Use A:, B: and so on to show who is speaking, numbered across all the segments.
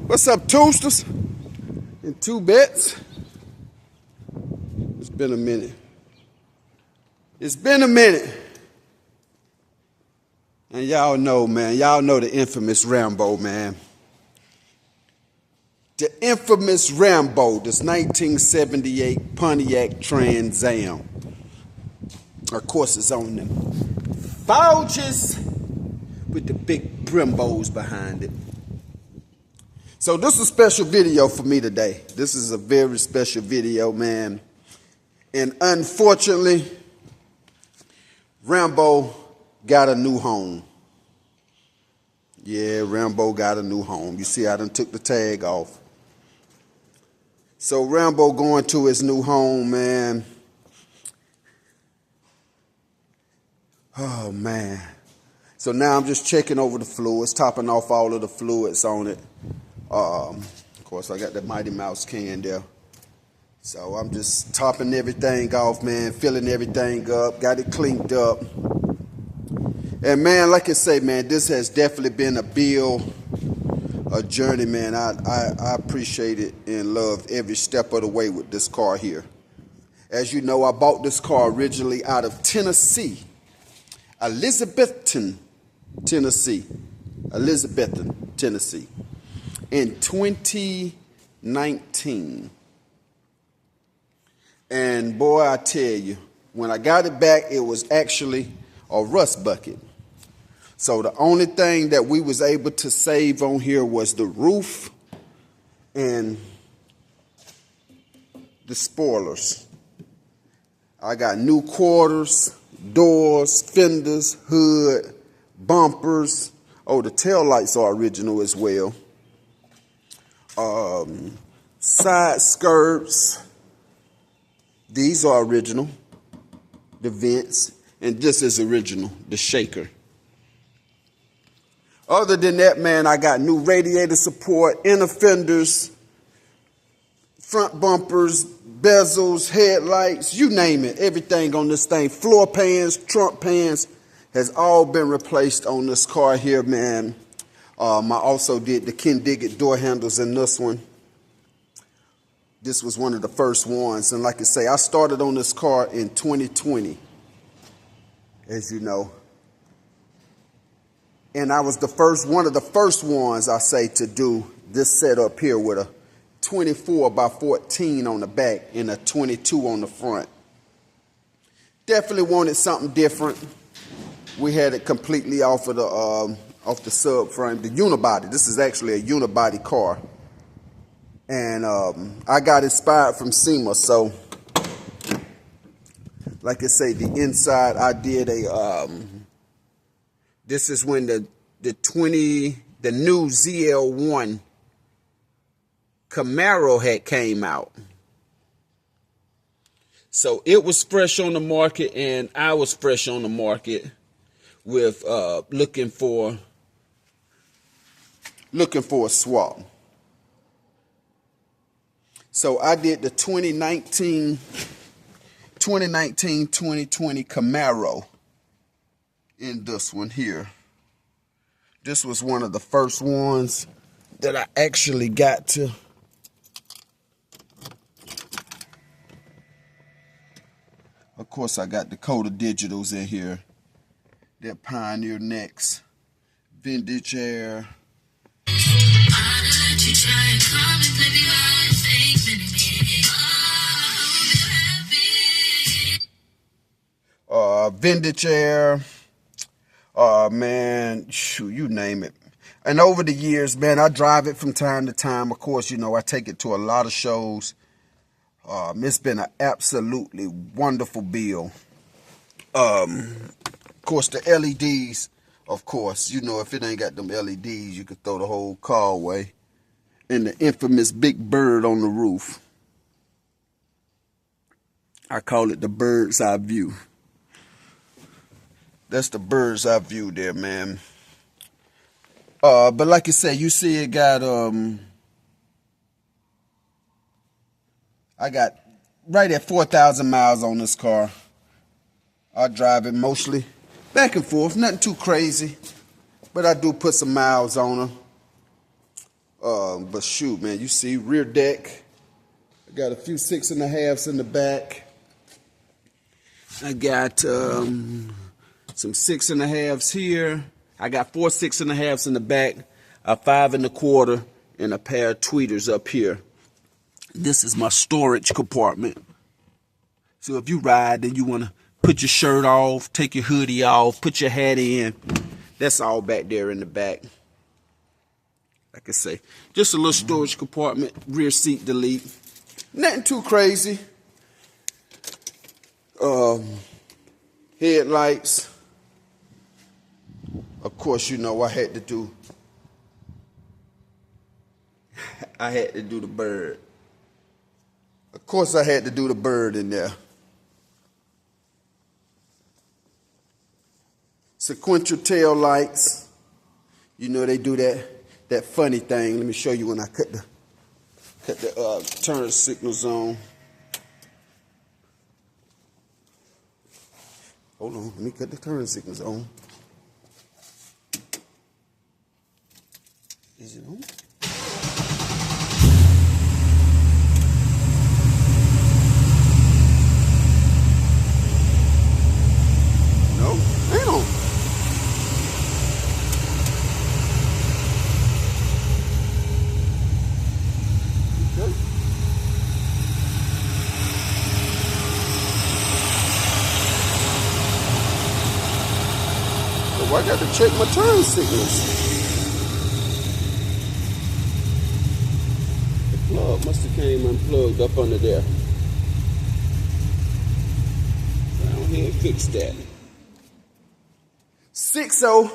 A: What's up, Toasters? In 2 bits. It's been a minute. It's been a minute. And y'all know, man. Y'all know the infamous Rambo, man. The infamous Rambo, this 1978 Pontiac Trans Am. Of course, it's on them Fouches with the big Brimbos behind it. So this is a special video for me today. This is a very special video, man. And unfortunately, Rambo got a new home. Yeah, Rambo got a new home. You see, I done took the tag off. So Rambo going to his new home, man. Oh, man. So now I'm just checking over the fluids, topping off all of the fluids on it. Of course, I got the Mighty Mouse can there. So I'm just topping everything off, man, filling everything up, got it cleaned up. And, man, like I say, man, this has definitely been a build, a journey, man. I appreciate it and loved every step of the way with this car here. As you know, I bought this car originally out of Tennessee. Elizabethton, Tennessee, in 2019. And boy, I tell you, when I got it back, it was actually a rust bucket. So the only thing that we was able to save on here was the roof and the spoilers. I got new quarters, doors, fenders, hood, bumpers. Oh, the tail lights are original as well. Side skirts. These are original. The vents. And this is original, the shaker. Other than that, man, I got new radiator support, inner fenders, front bumpers, bezels, headlights, you name it. Everything on this thing. Floor pans, trunk pans has all been replaced on this car here, man. I also did the Ken Diggett door handles in this one. This was one of the first ones. And like I say, I started on this car in 2020, as you know. And I was one of the first ones, I say, to do this setup here with a 24 by 14 on the back and a 22 on the front. Definitely wanted something different. We had it completely off of the subframe, the unibody. This is actually a unibody car. And I got inspired from SEMA. So, like I say, the inside, I did a, this is when the new ZL1 Camaro had came out. So it was fresh on the market, and I was fresh on the market with looking for a swap. So I did the 2019-2020 Camaro in this one here. This was one of the first ones that I actually got to. Of course, I got Dakota Digitals in here. They're Pioneer Necks, Vintage Air. Vintage Air. Man, shoot, you name it. And over the years, man, I drive it from time to time. Of course, you know, I take it to a lot of shows. It's been an absolutely wonderful build. Of course, the LEDs, of course, you know, if it ain't got them LEDs, you could throw the whole car away. And the infamous big bird on the roof. I call it the bird's eye view. That's the bird's eye view there, man. But like I said, you see it got, I got right at 4,000 miles on this car. I drive it mostly back and forth, nothing too crazy, but I do put some miles on her. But shoot, man, you see rear deck. I got a few 6.5s in the back. I got some 6.5s here. I got 4 6.5s in the back, a 5 1/4, and a pair of tweeters up here. This is my storage compartment. So if you ride, then you want to put your shirt off, take your hoodie off, put your hat in. That's all back there in the back. Like I say, just a little storage compartment, rear seat delete. Nothing too crazy. Headlights. Of course, you know I had to do the bird. Of course I had to do the bird in there. Sequential tail lights. You know they do that funny thing. Let me show you when I cut the turn signals on. Hold on, let me cut the turn signals on. Is it on? No, ain't on. Okay. So I got to check my turn signals. Plug must have came unplugged up under there. Down here and fix that. 6.0.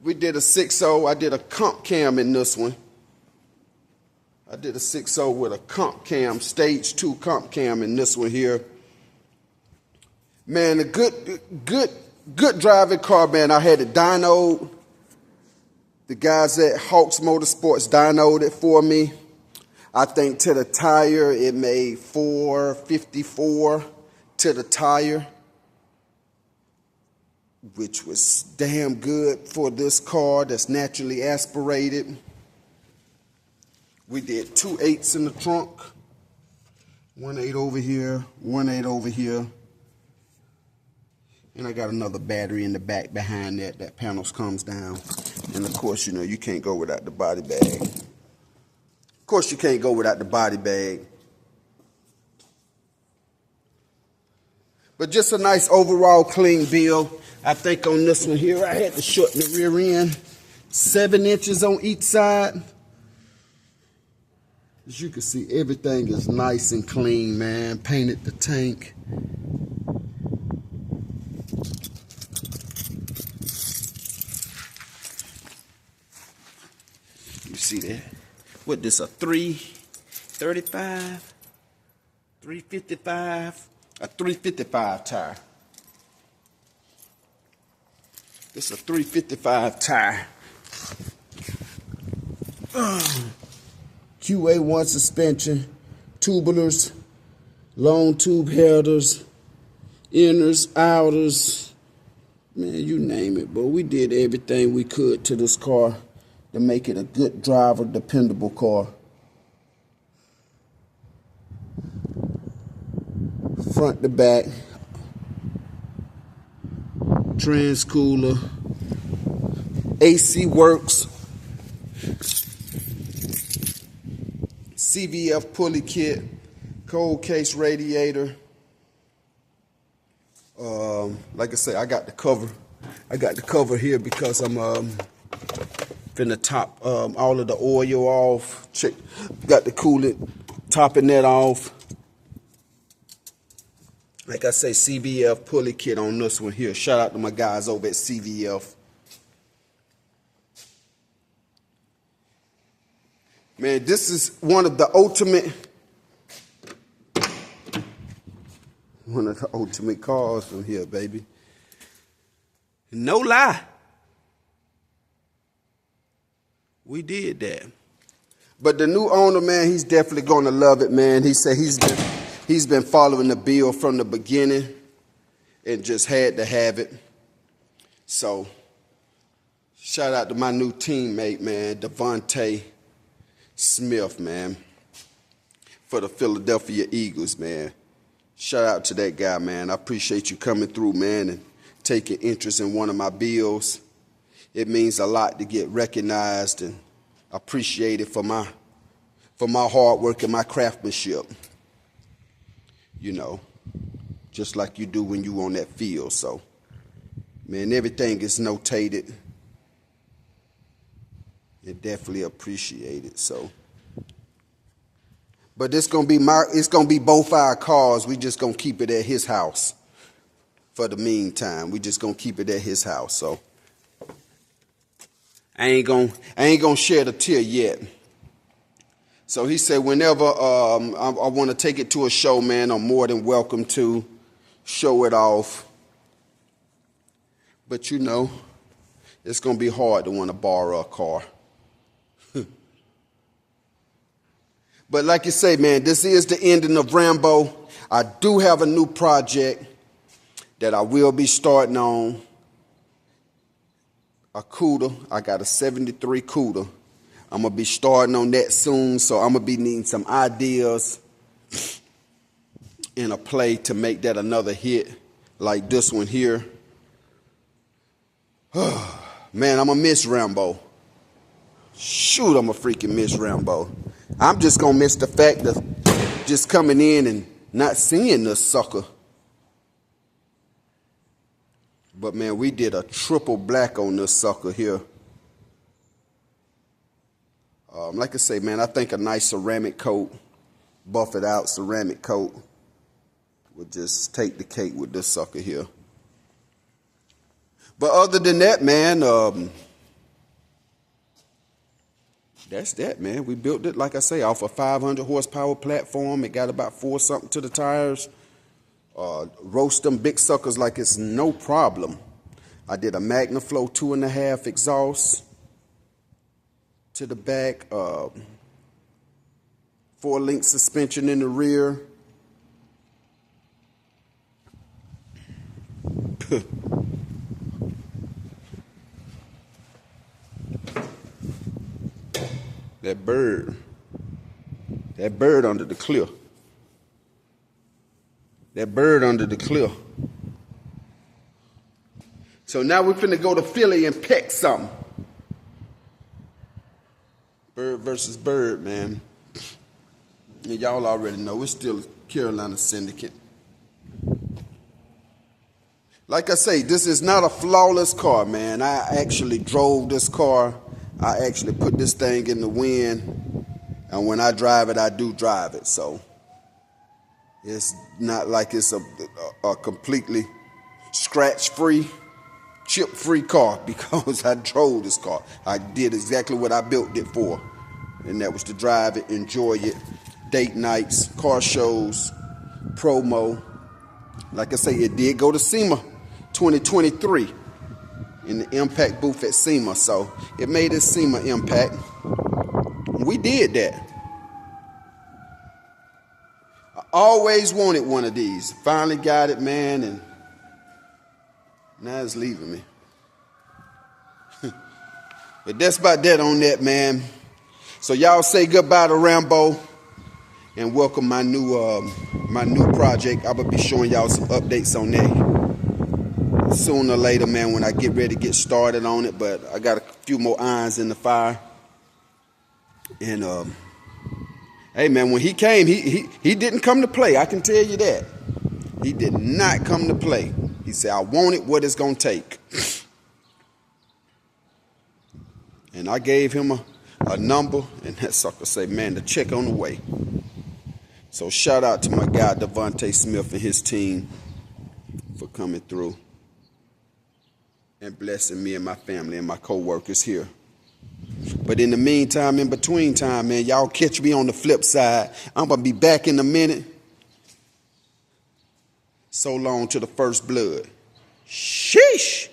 A: We did a 6.0. I did a comp cam in this one. I did a 6.0 with a comp cam, stage 2 comp cam in this one here. Man, a good driving car, man. I had it dynoed. The guys at Hawks Motorsports dynoed it for me. I think to the tire, it made 454 to the tire, which was damn good for this car that's naturally aspirated. We did 2 8s in the trunk, 1 8 over here, 1 8 over here. And I got another battery in the back behind that. That panels comes down. And of course, you know, you can't go without the body bag. Of course, you can't go without the body bag. But just a nice overall clean build. I think on this one here, I had to shorten the rear end 7 inches on each side. As you can see, everything is nice and clean, man. Painted the tank. You see that? What this, a 335, 355, a 355 tire. This is a 355 tire. QA1 suspension, tubulars, long tube headers, inners, outers, man, you name it. But we did everything we could to this car to make it a good driver, dependable car. Front to back, trans cooler, AC works, CVF pulley kit, cold case radiator. Like I say, I got the cover. I got the cover here because I'm finna top all of the oil off. Check, got the coolant, topping that off. Like I say, CVF pulley kit on this one here. Shout out to my guys over at CVF. Man, this is one of the ultimate cars from here, baby. No lie. We did that. But the new owner, man, he's definitely gonna love it, man. He said he's been following the build from the beginning and just had to have it. So shout out to my new teammate, man, Devontae. Smith, man, for the Philadelphia Eagles, man. Shout out to that guy, man. I appreciate you coming through, man, and taking interest in one of my bills. It means a lot to get recognized and appreciated for my hard work and my craftsmanship. You know, just like you do when you on that field. So, man, everything is notated and definitely appreciated. So, but it's gonna be both our cars. We just gonna keep it at his house for the meantime. We just gonna keep it at his house. So I ain't gonna shed a tear yet. So he said, whenever I want to take it to a show, man, I'm more than welcome to show it off. But you know, it's gonna be hard to want to borrow a car. But like you say, man, this is the ending of Rambo. I do have a new project that I will be starting on. A Cuda. I got a 73 Cuda. I'm going to be starting on that soon, so I'm going to be needing some ideas in a play to make that another hit like this one here. Man, I'm going to miss Rambo. Shoot, I'm going to freaking miss Rambo. I'm just going to miss the fact of just coming in and not seeing this sucker. But, man, we did a triple black on this sucker here. Like I say, man, I think a nice ceramic coat, buff it out ceramic coat, would just take the cake with this sucker here. But other than that, man, that's that, man. We built it, like I say, off a 500 horsepower platform. It got about 4 something to the tires. Roast them big suckers like it's no problem. I did a MagnaFlow 2.5 exhaust to the back. 4-link suspension in the rear. That bird under the cliff. That bird under the cliff. So now we're finna go to Philly and peck something. Bird versus bird, man. And y'all already know it's still Carolina Syndicate. Like I say, this is not a flawless car, man. I actually drove this car. I actually put this thing in the wind. And when I drive it, I do drive it. So it's not like it's a completely scratch-free, chip-free car because I drove this car. I did exactly what I built it for. And that was to drive it, enjoy it, date nights, car shows, promo. Like I say, it did go to SEMA 2023 in the Impact booth at SEMA. So it made its SEMA impact. We did that. I always wanted one of these. Finally got it, man, and now it's leaving me. But that's about that on that, man. So y'all say goodbye to Rambo and welcome my new project. I'm gonna be showing y'all some updates on that sooner or later, man, when I get ready to get started on it. But I got a few more irons in the fire. And hey, man, when he came, he didn't come to play. I can tell you that. He did not come to play. He said, I want it, what it's gonna take. And I gave him a number, and that sucker say, man, the check on the way. So shout out to my guy, Devontae Smith, and his team for coming through and blessing me and my family and my co-workers here. But in the meantime, in between time, man, y'all catch me on the flip side. I'm going to be back in a minute. So long to the first blood. Sheesh.